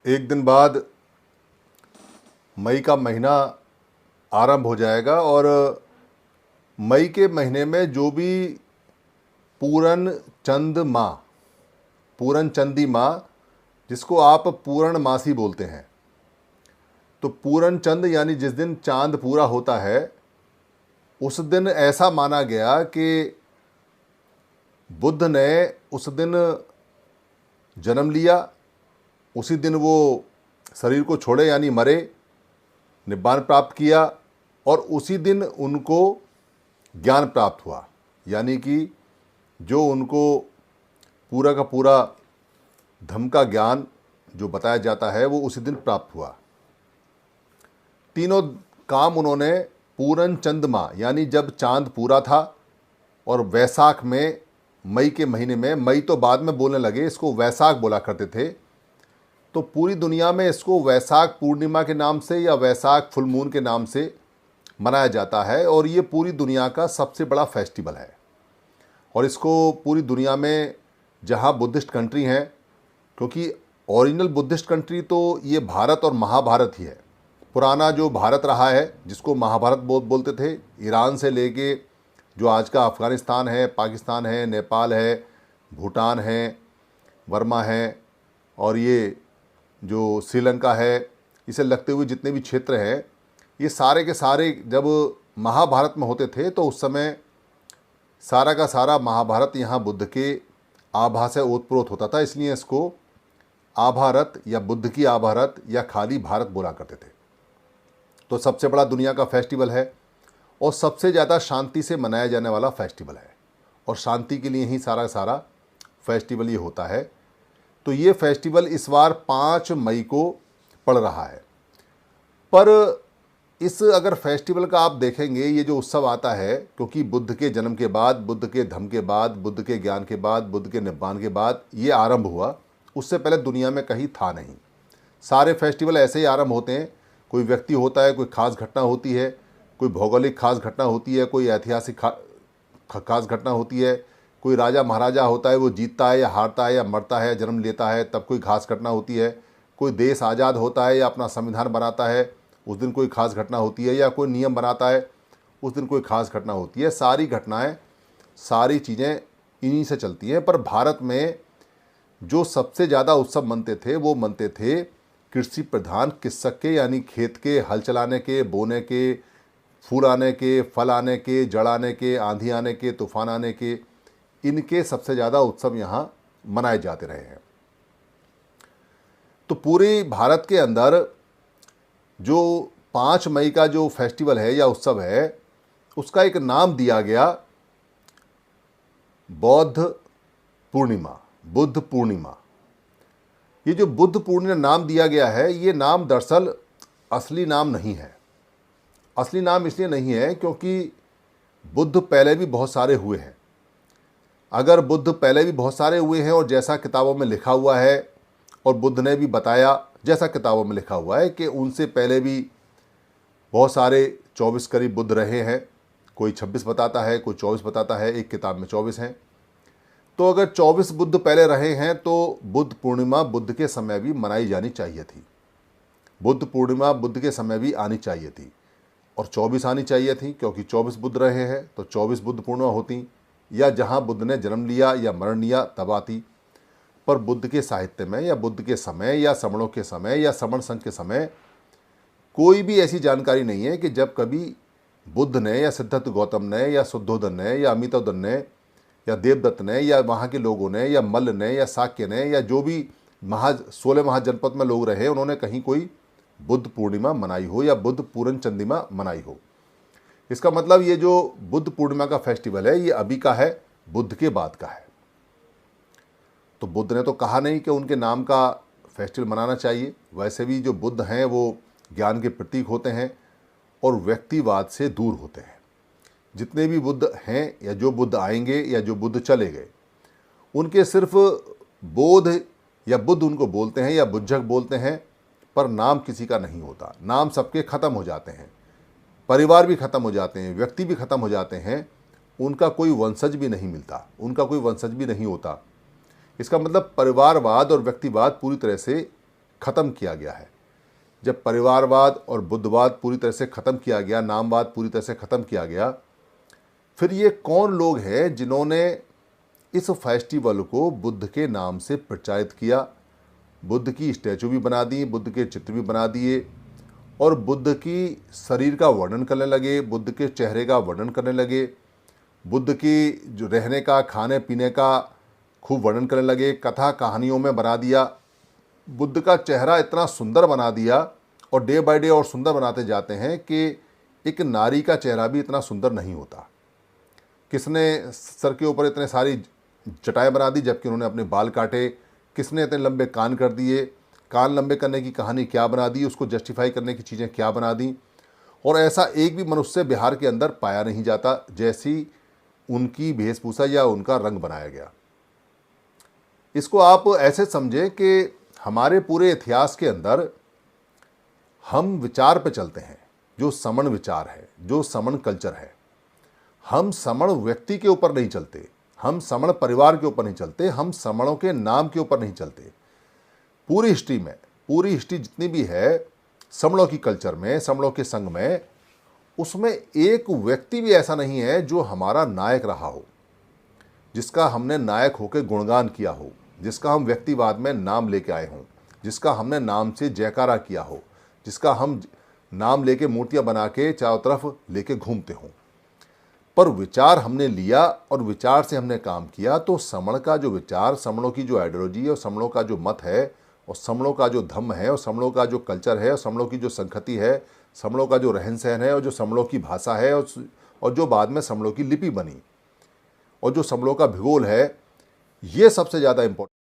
एक दिन बाद मई का महीना आरंभ हो जाएगा और मई के महीने में जो भी पूरन चंद माह, पूरन चंदी माह, जिसको आप पूर्णमासी बोलते हैं, तो पूरन चंद यानी जिस दिन चांद पूरा होता है उस दिन ऐसा माना गया कि बुद्ध ने उस दिन जन्म लिया, उसी दिन वो शरीर को छोड़े यानी मरे, निब्बान प्राप्त किया और उसी दिन उनको ज्ञान प्राप्त हुआ। यानी कि जो उनको पूरा का पूरा धम्म का ज्ञान जो बताया जाता है वो उसी दिन प्राप्त हुआ। तीनों काम उन्होंने पूरन चंद माह यानी जब चांद पूरा था और वैसाख में, मई के महीने में, मई तो बाद में बोलने लगे, इसको वैसाख बोला करते थे, तो पूरी दुनिया में इसको वैसाख पूर्णिमा के नाम से या वैसाख फुल मून के नाम से मनाया जाता है और ये पूरी दुनिया का सबसे बड़ा फेस्टिवल है। और इसको पूरी दुनिया में जहाँ बुद्धिस्ट कंट्री हैं, क्योंकि ओरिजिनल बुद्धिस्ट कंट्री तो ये भारत और महाभारत ही है। पुराना जो भारत रहा है जिसको महाभारत बोलते थे, ईरान से लेके जो आज का अफ़गानिस्तान है, पाकिस्तान है, नेपाल है, भूटान है, वर्मा है और ये जो श्रीलंका है, इसे लगते हुए जितने भी क्षेत्र हैं, ये सारे के सारे जब महाभारत में होते थे तो उस समय सारा का सारा महाभारत यहाँ बुद्ध के आभा से ओतप्रोत होता था, इसलिए इसको आभारत या बुद्ध की आभारत या खाली भारत बोला करते थे। तो सबसे बड़ा दुनिया का फेस्टिवल है और सबसे ज़्यादा शांति से मनाया जाने वाला फेस्टिवल है और शांति के लिए ही सारा सारा फेस्टिवल ये होता है। तो ये फेस्टिवल इस बार 5 मई को पड़ रहा है। पर इस अगर फेस्टिवल का आप देखेंगे, ये जो उत्सव आता है, क्योंकि बुद्ध के जन्म के बाद, बुद्ध के धम्म के बाद, बुद्ध के ज्ञान के बाद, बुद्ध के निब्बान के बाद ये आरंभ हुआ, उससे पहले दुनिया में कहीं था नहीं। सारे फेस्टिवल ऐसे ही आरंभ होते हैं, कोई व्यक्ति होता है, कोई खास घटना होती है, कोई भौगोलिक खास घटना होती है, कोई ऐतिहासिक खास घटना होती है, कोई राजा महाराजा होता है, वो जीतता है या हारता है या मरता है, जन्म लेता है, तब कोई खास घटना होती है, कोई देश आज़ाद होता है या अपना संविधान बनाता है, उस दिन कोई खास घटना होती है, या कोई नियम बनाता है, उस दिन कोई खास घटना होती है। सारी घटनाएं, सारी चीज़ें इन्हीं से चलती हैं। पर भारत में जो सबसे ज़्यादा उत्सव मनते थे वो मनते थे कृषि प्रधान किस्सक के, यानी खेत के हल चलाने के, बोने के, फूल आने के, फल आने के, जड़ आने के, आंधी आने के, तूफान आने के, इनके सबसे ज़्यादा उत्सव यहाँ मनाए जाते रहे हैं। तो पूरे भारत के अंदर जो 5 मई का जो फेस्टिवल है या उत्सव है, उसका एक नाम दिया गया बौद्ध पूर्णिमा, बुद्ध पूर्णिमा। ये जो बुद्ध पूर्णिमा नाम दिया गया है, ये नाम दरअसल असली नाम नहीं है। असली नाम इसलिए नहीं है क्योंकि बुद्ध पहले भी बहुत सारे हुए हैं। अगर बुद्ध पहले भी बहुत सारे हुए हैं और जैसा किताबों में लिखा हुआ है और बुद्ध ने भी बताया जैसा किताबों में लिखा हुआ है कि उनसे पहले भी बहुत सारे 24 करीब बुद्ध रहे हैं, कोई 26 बताता है, कोई 24 बताता है, एक किताब में 24 हैं। तो अगर 24 बुद्ध पहले रहे हैं तो बुद्ध पूर्णिमा बुद्ध के समय भी मनाई जानी चाहिए थी, बुद्ध पूर्णिमा बुद्ध के समय भी आनी चाहिए थी और 24 आनी चाहिए थी, क्योंकि 24 बुद्ध रहे हैं तो 24 बुद्ध पूर्णिमा होती, या जहाँ बुद्ध ने जन्म लिया या मरण लिया तब आती। पर बुद्ध के साहित्य में या बुद्ध के समय या श्रमणों के समय या श्रमण संघ के समय कोई भी ऐसी जानकारी नहीं है कि जब कभी बुद्ध ने या सिद्धार्थ गौतम ने या शुद्धोधन ने या अमिताभदन ने या देवदत्त ने या वहाँ के लोगों ने या मल्ल ने या शाक्य ने या जो भी 16 महाजनपद में लोग रहे, उन्होंने कहीं कोई बुद्ध पूर्णिमा मनाई हो या बुद्ध पूरन चंद्रिमा मनाई हो। इसका मतलब ये जो बुद्ध पूर्णिमा का फेस्टिवल है ये अभी का है, बुद्ध के बाद का है। तो बुद्ध ने तो कहा नहीं कि उनके नाम का फेस्टिवल मनाना चाहिए। वैसे भी जो बुद्ध हैं वो ज्ञान के प्रतीक होते हैं और व्यक्तिवाद से दूर होते हैं। जितने भी बुद्ध हैं या जो बुद्ध आएंगे या जो बुद्ध चले गए, उनके सिर्फ बोध या बुद्ध उनको बोलते हैं या बुद्धक बोलते हैं, पर नाम किसी का नहीं होता। नाम सबके ख़त्म हो जाते हैं, परिवार भी ख़त्म हो जाते हैं, व्यक्ति भी ख़त्म हो जाते हैं, उनका कोई वंशज भी नहीं मिलता, उनका कोई वंशज भी नहीं होता। इसका मतलब परिवारवाद और व्यक्तिवाद पूरी तरह से ख़त्म किया गया है। जब परिवारवाद और बुद्धवाद पूरी तरह से ख़त्म किया गया, नामवाद पूरी तरह से ख़त्म किया गया, फिर ये कौन लोग हैं जिन्होंने इस फेस्टिवल को बुद्ध के नाम से प्रचारित किया? बुद्ध की स्टैचू भी बना दी, बुद्ध के चित्र भी बना दिए और बुद्ध की शरीर का वर्णन करने लगे, बुद्ध के चेहरे का वर्णन करने लगे, बुद्ध की जो रहने का, खाने पीने का खूब वर्णन करने लगे, कथा कहानियों में बना दिया। बुद्ध का चेहरा इतना सुंदर बना दिया और डे बाय डे और सुंदर बनाते जाते हैं कि एक नारी का चेहरा भी इतना सुंदर नहीं होता। किसने सर के ऊपर इतने सारी जटाएं बना दी जबकि उन्होंने अपने बाल काटे, किसने इतने लंबे कान कर दिए, कान लंबे करने की कहानी क्या बना दी, उसको जस्टिफाई करने की चीज़ें क्या बना दी। और ऐसा एक भी मनुष्य बिहार के अंदर पाया नहीं जाता जैसी उनकी वेशभूषा या उनका रंग बनाया गया। इसको आप ऐसे समझें कि हमारे पूरे इतिहास के अंदर हम विचार पे चलते हैं, जो समण विचार है, जो समण कल्चर है। हम समण व्यक्ति के ऊपर नहीं चलते, हम समण परिवार के ऊपर नहीं चलते, हम समणों के नाम के ऊपर नहीं चलते। पूरी हिस्ट्री में, पूरी हिस्ट्री जितनी भी है समणों की कल्चर में, समणों के संग में, उसमें एक व्यक्ति भी ऐसा नहीं है जो हमारा नायक रहा हो, जिसका हमने नायक होकर गुणगान किया हो, जिसका हम व्यक्तिवाद में नाम लेके आए हों, जिसका हमने नाम से जयकारा किया हो, जिसका हम नाम लेके मूर्तियां बना के चारों तरफ लेके घूमते हों। पर विचार हमने लिया और विचार से हमने काम किया। तो समण का जो विचार, समणों की जो आइडियोलॉजी है और समणों का जो मत है और समणों का जो धम्म है और समणों का जो कल्चर है और समणों की जो संस्कृति है, समणों का जो रहन सहन है और जो समणों की भाषा है और जो बाद में समणों की लिपि बनी और जो समणों का भूगोल है, ये सबसे ज़्यादा इम्पोर्टेंट